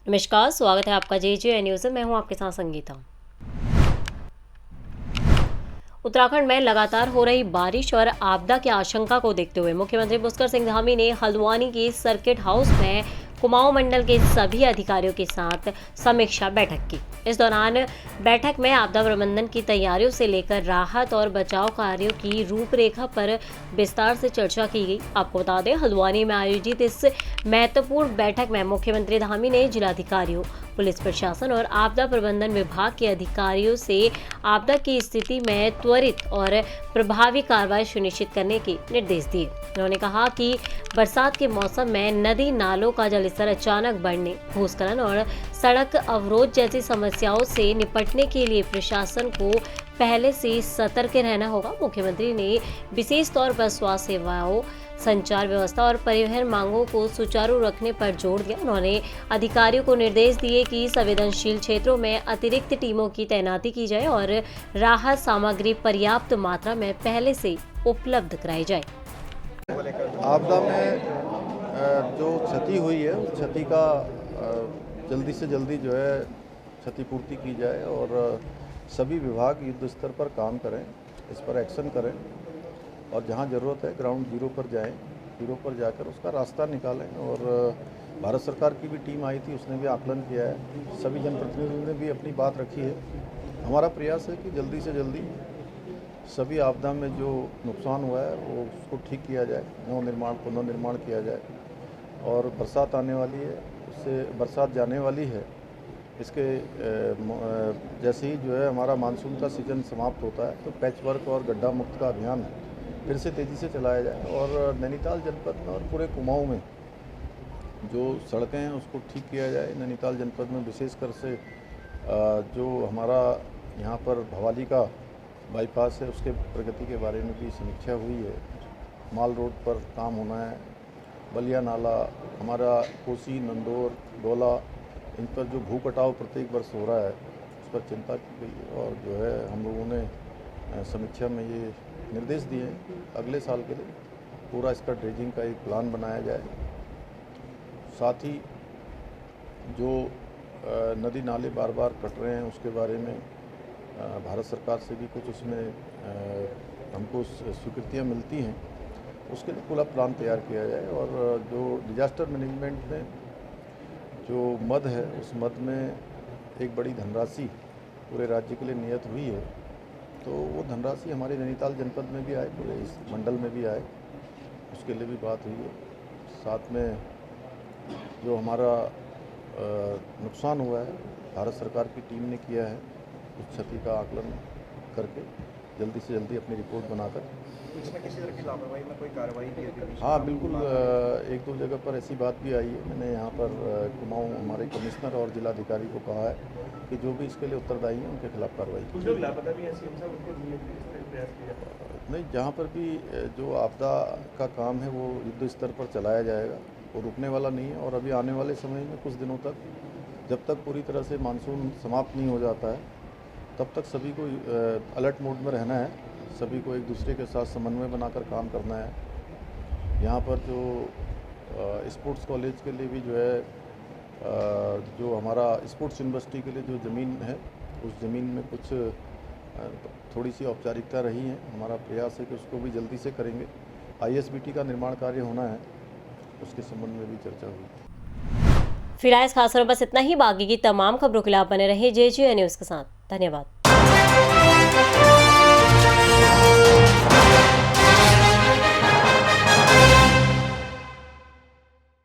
नमस्कार, स्वागत है आपका जे न्यूज़ में। मैं हूं आपके साथ संगीता। उत्तराखंड में लगातार हो रही बारिश और आपदा की आशंका को देखते हुए मुख्यमंत्री पुष्कर सिंह धामी ने हल्द्वानी के सर्किट हाउस में कुमाऊं मंडल के सभी अधिकारियों के साथ समीक्षा बैठक की। इस दौरान बैठक में आपदा प्रबंधन की तैयारियों से लेकर राहत और बचाव कार्यों की रूपरेखा पर विस्तार से चर्चा की गई। आपको बता दें, हल्द्वानी में आयोजित इस महत्वपूर्ण बैठक में मुख्यमंत्री धामी ने जिलाधिकारियों, पुलिस प्रशासन और आपदा प्रबंधन विभाग के अधिकारियों से आपदा की स्थिति में त्वरित और प्रभावी कार्रवाई सुनिश्चित करने के निर्देश दिए। उन्होंने कहा कि बरसात के मौसम में नदी नालों का जलस्तर अचानक बढ़ने, भूस्खलन और सड़क अवरोध जैसी समस्याओं से निपटने के लिए प्रशासन को पहले से सतर्क रहना होगा। मुख्यमंत्री ने विशेष तौर पर स्वास्थ्य सेवाओं, संचार व्यवस्था और परिवहन मांगों को सुचारू रखने पर जोर दिया। उन्होंने अधिकारियों को निर्देश दिए कि संवेदनशील क्षेत्रों में अतिरिक्त टीमों की तैनाती की जाए और राहत सामग्री पर्याप्त मात्रा में पहले से उपलब्ध कराई जाए। आपदा में जो क्षति हुई है उस क्षति का जल्दी से जल्दी जो है क्षतिपूर्ति की जाए और सभी विभाग युद्ध स्तर पर काम करें, इस पर एक्शन करें और जहां ज़रूरत है ग्राउंड जीरो पर जाएं, जीरो पर जाकर उसका रास्ता निकालें। और भारत सरकार की भी टीम आई थी, उसने भी आकलन किया है, सभी जनप्रतिनिधियों ने भी अपनी बात रखी है। हमारा प्रयास है कि जल्दी से जल्दी सभी आपदा में जो नुकसान हुआ है वो उसको ठीक किया जाए, पुनर्निर्माण किया जाए। और बरसात आने वाली है, उससे बरसात जाने वाली है, इसके जैसे ही जो है हमारा मानसून का सीज़न समाप्त होता है तो पैच वर्क और गड्ढा मुक्त का अभियान फिर से तेज़ी से चलाया जाए और नैनीताल जनपद में और पूरे कुमाऊं में जो सड़कें हैं उसको ठीक किया जाए। नैनीताल जनपद में विशेषकर से जो हमारा यहाँ पर भवाली का बाईपास है उसके प्रगति के बारे में भी समीक्षा हुई है। माल रोड पर काम होना है, बलिया नाला, हमारा कोसी, नंदौर, डोला, इन पर जो भू कटाव प्रत्येक वर्ष हो रहा है उस पर चिंता की गई और जो है हम लोगों ने समीक्षा में ये निर्देश दिए हैं अगले साल के लिए पूरा इसका ड्रेजिंग का एक प्लान बनाया जाए। साथ ही जो नदी नाले बार बार कट रहे हैं उसके बारे में भारत सरकार से भी कुछ उसमें हमको स्वीकृतियाँ मिलती हैं, उसके लिए पूरा प्लान तैयार किया जाए। और जो डिजास्टर मैनेजमेंट में जो मद है उस मद में एक बड़ी धनराशि पूरे राज्य के लिए नियत हुई है, तो वो धनराशि हमारे नैनीताल जनपद में भी आए, पूरे इस मंडल में भी आए, उसके लिए भी बात हुई है। साथ में जो हमारा नुकसान हुआ है भारत सरकार की टीम ने किया है, उस क्षति का आकलन करके जल्दी से जल्दी अपनी रिपोर्ट बनाकर इसमें किसी तरह की लापरवाही में कोई कार्रवाई की है? हाँ बिल्कुल, एक दो जगह पर ऐसी बात भी आई है। मैंने यहाँ पर कुमाऊं हमारे कमिश्नर और जिलाधिकारी को कहा है कि जो भी इसके लिए उत्तरदायी हैं उनके खिलाफ कार्रवाई की। कुछ लोग लापता भी ऐसे उनको प्रयास किया नहीं, जहाँ पर भी जो आपदा का काम है वो युद्ध स्तर पर चलाया जाएगा, वो रुकने वाला नहीं है। और अभी आने वाले समय में कुछ दिनों तक, जब तक पूरी तरह से मानसून समाप्त नहीं हो जाता है, तब तक सभी को अलर्ट मोड में रहना है, सभी को एक दूसरे के साथ समन्वय बनाकर काम करना है। यहाँ पर जो स्पोर्ट्स कॉलेज के लिए भी जो है जो हमारा स्पोर्ट्स यूनिवर्सिटी के लिए जो ज़मीन है उस ज़मीन में कुछ थोड़ी सी औपचारिकता रही है। हमारा प्रयास है कि उसको भी जल्दी से करेंगे। ISBT का निर्माण कार्य होना है, उसके संबंध में भी चर्चा हुई। फिलहाल इस खास खबर बस इतना ही। बाकी की तमाम खबरों के लिए आप बने रहे जे न्यूज़ के साथ। धन्यवाद।